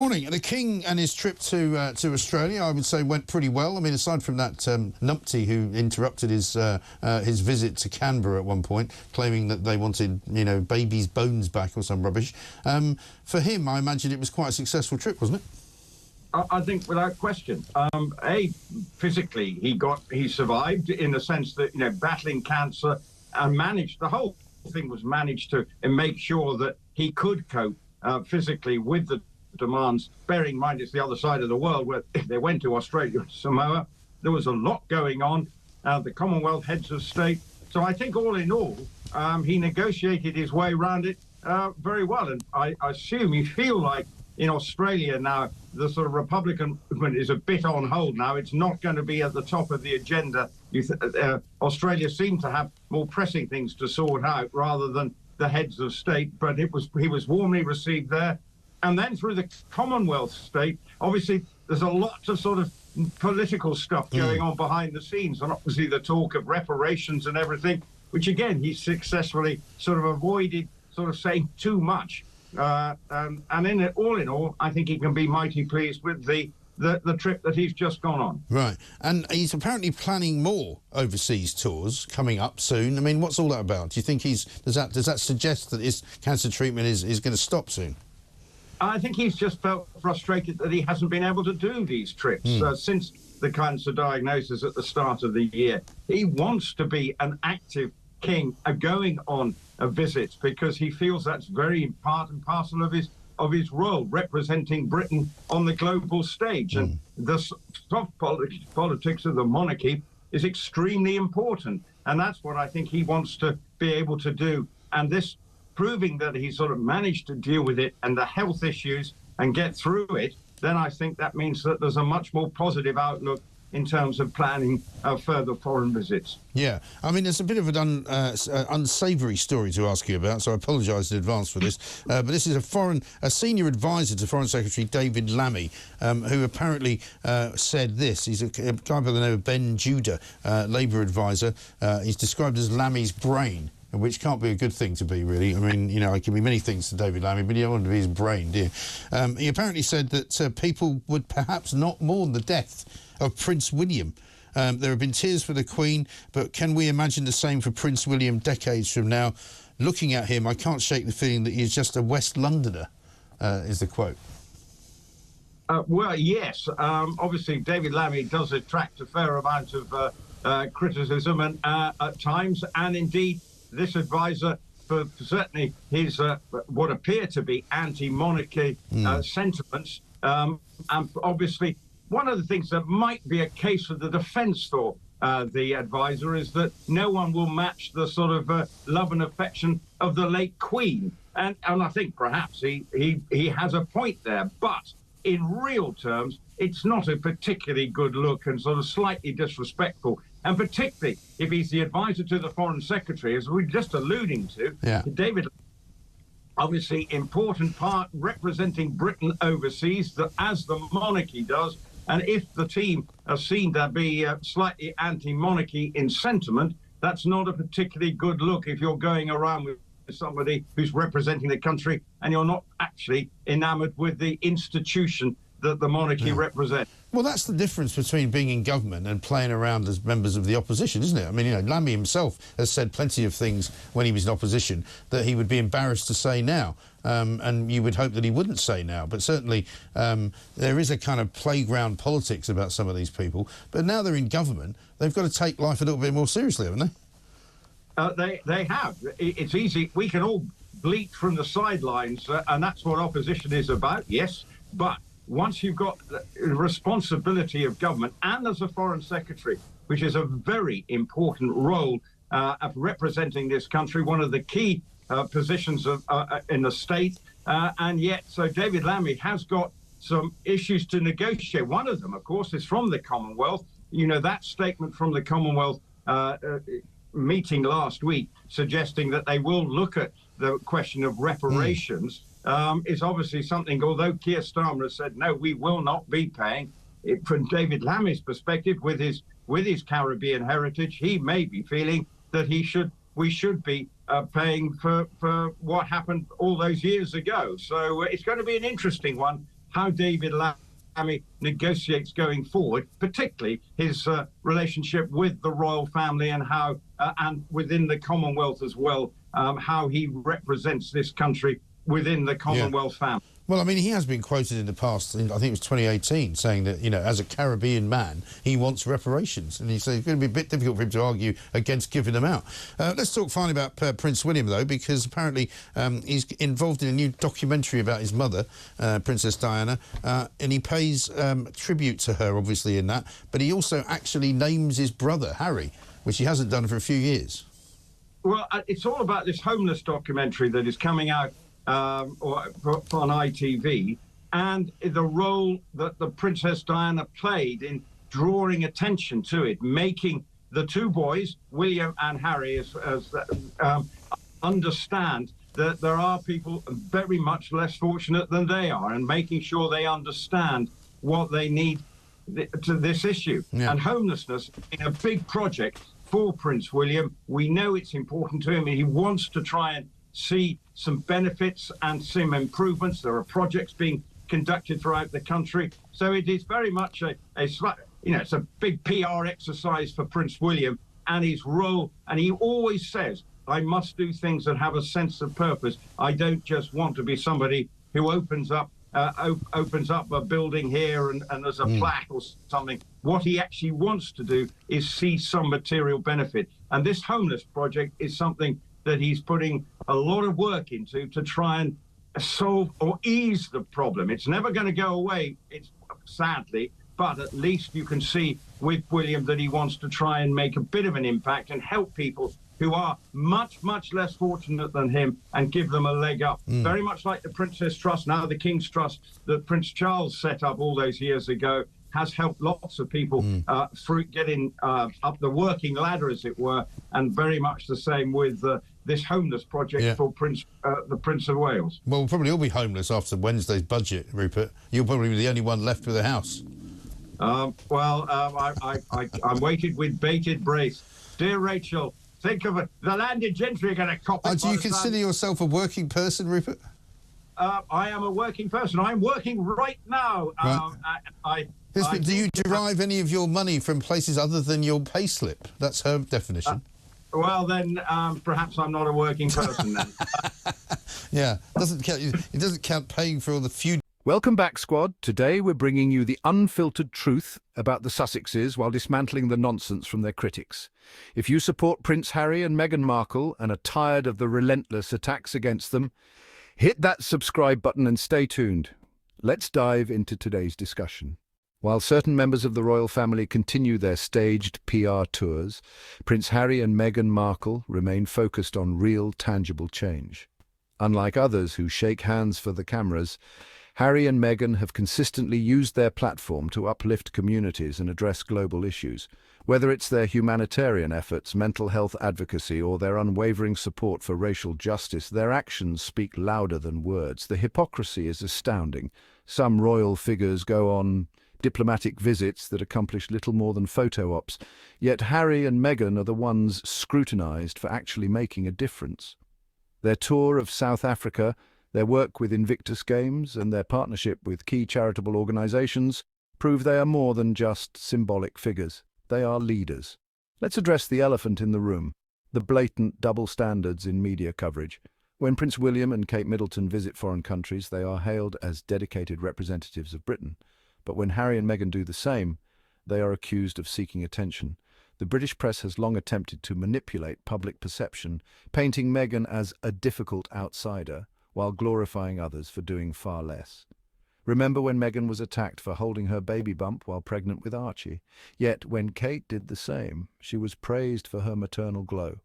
Morning. The King and his trip to Australia, I would say, went pretty well. I mean, aside from that numpty who interrupted his visit to Canberra at one point, claiming that they wanted, baby's bones back or some rubbish. For him, I imagine it was quite a successful trip, wasn't it? I think without question. Physically, he survived in the sense that, battling cancer and managed, the whole thing was managed to make sure that he could cope physically with the demands, bearing in mind it's the other side of the world where if they went to Australia and Samoa, there was a lot going on, the Commonwealth heads of state. So I think all in all, he negotiated his way around it very well. And I assume you feel like in Australia now, the sort of Republican movement is a bit on hold now. It's not going to be at the top of the agenda. Australia seemed to have more pressing things to sort out rather than the heads of state, but he was warmly received there. And then through the Commonwealth state, obviously there's a lot of sort of political stuff going on behind the scenes, and obviously the talk of reparations and everything, which again, he successfully sort of avoided sort of saying too much. And all in all, I think he can be mighty pleased with the trip that he's just gone on. Right. And he's apparently planning more overseas tours coming up soon. I mean, what's all that about? Do you think does that suggest that his cancer treatment is going to stop soon? I think he's just felt frustrated that he hasn't been able to do these trips since the cancer diagnosis at the start of the year. He wants to be an active king, going on visits, because he feels that's very part and parcel of his role, representing Britain on the global stage. And the soft politics of the monarchy is extremely important. And that's what I think he wants to be able to do. And this proving that he sort of managed to deal with it and the health issues and get through it, then I think that means that there's a much more positive outlook in terms of planning further foreign visits. Yeah, I mean, there's a bit of an unsavoury story to ask you about, so I apologise in advance for this. But this is a senior advisor to Foreign Secretary David Lammy, who apparently said this. He's a guy by the name of Ben Judah, Labour advisor. He's described as Lammy's brain, which can't be a good thing to be, really. I mean, it can be many things to David Lammy, but you don't want to be his brain, do you? He apparently said that people would perhaps not mourn the death of Prince William. There have been tears for the Queen, but can we imagine the same for Prince William decades from now? Looking at him, I can't shake the feeling that he's just a West Londoner, is the quote. Well, yes. Obviously, David Lammy does attract a fair amount of criticism and at times, and indeed, this advisor, for certainly his what appear to be anti-monarchy sentiments, and obviously one of the things that might be a case for the defence for the advisor is that no one will match the sort of love and affection of the late Queen, and I think perhaps he has a point there, but in real terms, it's not a particularly good look and sort of slightly disrespectful. And particularly if he's the advisor to the Foreign Secretary, as we're just alluding to, David, obviously important part representing Britain overseas, as the monarchy does. And if the team are seen to be slightly anti-monarchy in sentiment, that's not a particularly good look if you're going around with somebody who's representing the country and you're not actually enamoured with the institution that the monarchy represents. Well, that's the difference between being in government and playing around as members of the opposition, isn't it? I mean, Lammy himself has said plenty of things when he was in opposition that he would be embarrassed to say now, and you would hope that he wouldn't say now. But certainly there is a kind of playground politics about some of these people. But now they're in government, they've got to take life a little bit more seriously, haven't they? They have. It's easy. We can all bleat from the sidelines, and that's what opposition is about, yes, but once you've got the responsibility of government and as a foreign secretary, which is a very important role of representing this country, one of the key positions in the state, and yet, so David Lammy has got some issues to negotiate. One of them, of course, is from the Commonwealth. That statement from the Commonwealth meeting last week suggesting that they will look at the question of reparations. Is obviously something, although Keir Starmer has said, no, we will not be paying. From David Lammy's perspective, with his Caribbean heritage, he may be feeling that we should be paying for what happened all those years ago. So it's going to be an interesting one. how David Lammy negotiates going forward, particularly his relationship with the royal family and how, and within the Commonwealth as well, how he represents this country within the Commonwealth family. Well, I mean, he has been quoted in the past, I think it was 2018, saying that, you know, as a Caribbean man, he wants reparations. And he said it's going to be a bit difficult for him to argue against giving them out. Let's talk finally about Prince William, though, because apparently he's involved in a new documentary about his mother, Princess Diana, and he pays tribute to her, obviously, in that. But he also actually names his brother, Harry, which he hasn't done for a few years. Well, it's all about this homeless documentary that is coming out on ITV, and the role that the Princess Diana played in drawing attention to it, making the two boys, William and Harry, understand that there are people very much less fortunate than they are, and making sure they understand what they need to this issue. Yeah. And homelessness is a big project for Prince William. We know it's important to him. He wants to try and see some benefits and some improvements. There are projects being conducted throughout the country. So it is very much it's a big PR exercise for Prince William and his role. And he always says, I must do things that have a sense of purpose. I don't just want to be somebody who opens up a building here and there's a plaque or something. What he actually wants to do is see some material benefit. And this homeless project is something that he's putting a lot of work into to try and solve or ease the problem. It's never going to go away, sadly, but at least you can see with William that he wants to try and make a bit of an impact and help people who are much, much less fortunate than him and give them a leg up. Very much like the Princess Trust, now the King's Trust, that Prince Charles set up all those years ago, has helped lots of people through getting up the working ladder, as it were, and very much the same with this homeless project for the Prince of Wales. Well, we'll probably all be homeless after Wednesday's budget, Rupert. You'll probably be the only one left with a house. I'm waited with bated breath. Dear Rachel, think of it. The landed gentry are going to cop it. Do you consider yourself a working person, Rupert? I am a working person. I'm working right now. Right. Do you derive any of your money from places other than your payslip? That's her definition. Well, then perhaps I'm not a working person then. Yeah, it doesn't count paying for all the few. Welcome back, squad. Today we're bringing you the unfiltered truth about the Sussexes while dismantling the nonsense from their critics. If you support Prince Harry and Meghan Markle and are tired of the relentless attacks against them, hit that subscribe button and stay tuned. Let's dive into today's discussion. While certain members of the royal family continue their staged PR tours, Prince Harry and Meghan Markle remain focused on real, tangible change. Unlike others who shake hands for the cameras, Harry and Meghan have consistently used their platform to uplift communities and address global issues. Whether it's their humanitarian efforts, mental health advocacy, or their unwavering support for racial justice, their actions speak louder than words. The hypocrisy is astounding. Some royal figures go on diplomatic visits that accomplish little more than photo ops, yet Harry and Meghan are the ones scrutinized for actually making a difference. Their tour of South Africa, their work with Invictus Games, and their partnership with key charitable organizations prove they are more than just symbolic figures. They are leaders. Let's address the elephant in the room, the blatant double standards in media coverage. When Prince William and Kate Middleton visit foreign countries, they are hailed as dedicated representatives of Britain. But when Harry and Meghan do the same, they are accused of seeking attention. The British press has long attempted to manipulate public perception, painting Meghan as a difficult outsider, while glorifying others for doing far less. Remember when Meghan was attacked for holding her baby bump while pregnant with Archie? Yet when Kate did the same, she was praised for her maternal glow.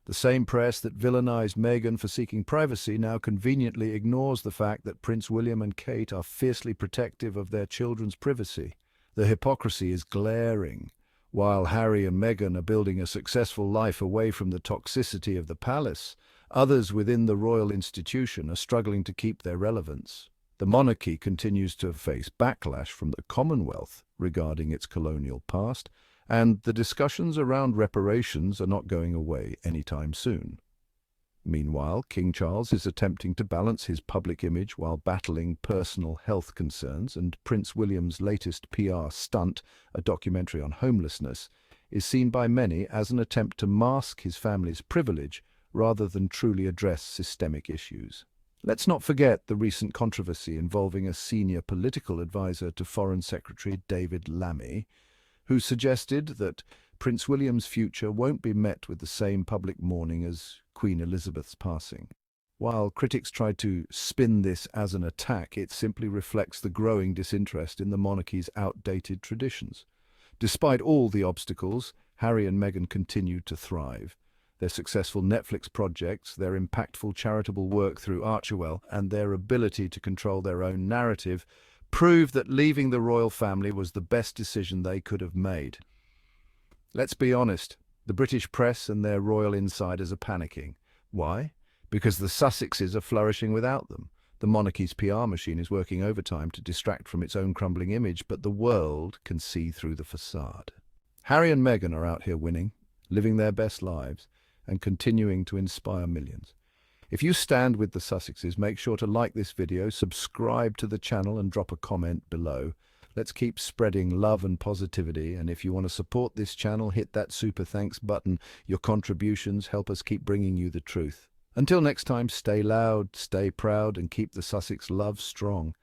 The same press that villainized Meghan for seeking privacy now conveniently ignores the fact that Prince William and Kate are fiercely protective of their children's privacy. The hypocrisy is glaring. While Harry and Meghan are building a successful life away from the toxicity of the palace, others within the royal institution are struggling to keep their relevance. The monarchy continues to face backlash from the Commonwealth regarding its colonial past, and the discussions around reparations are not going away anytime soon. Meanwhile, King Charles is attempting to balance his public image while battling personal health concerns, and Prince William's latest PR stunt, a documentary on homelessness, is seen by many as an attempt to mask his family's privilege rather than truly address systemic issues. Let's not forget the recent controversy involving a senior political advisor to Foreign Secretary David Lammy, who suggested that Prince William's future won't be met with the same public mourning as Queen Elizabeth's passing. While critics tried to spin this as an attack, it simply reflects the growing disinterest in the monarchy's outdated traditions. Despite all the obstacles, Harry and Meghan continued to thrive. Their successful Netflix projects, their impactful charitable work through Archewell, and their ability to control their own narrative prove that leaving the royal family was the best decision they could have made. Let's be honest, the British press and their royal insiders are panicking. Why? Because the Sussexes are flourishing without them. The monarchy's PR machine is working overtime to distract from its own crumbling image, but the world can see through the facade. Harry and Meghan are out here winning, living their best lives, and continuing to inspire millions. If you stand with the Sussexes, make sure to like this video, subscribe to the channel and drop a comment below. Let's keep spreading love and positivity, and if you want to support this channel, hit that super thanks button. Your contributions help us keep bringing you the truth. Until next time, stay loud, stay proud, and keep the Sussex love strong.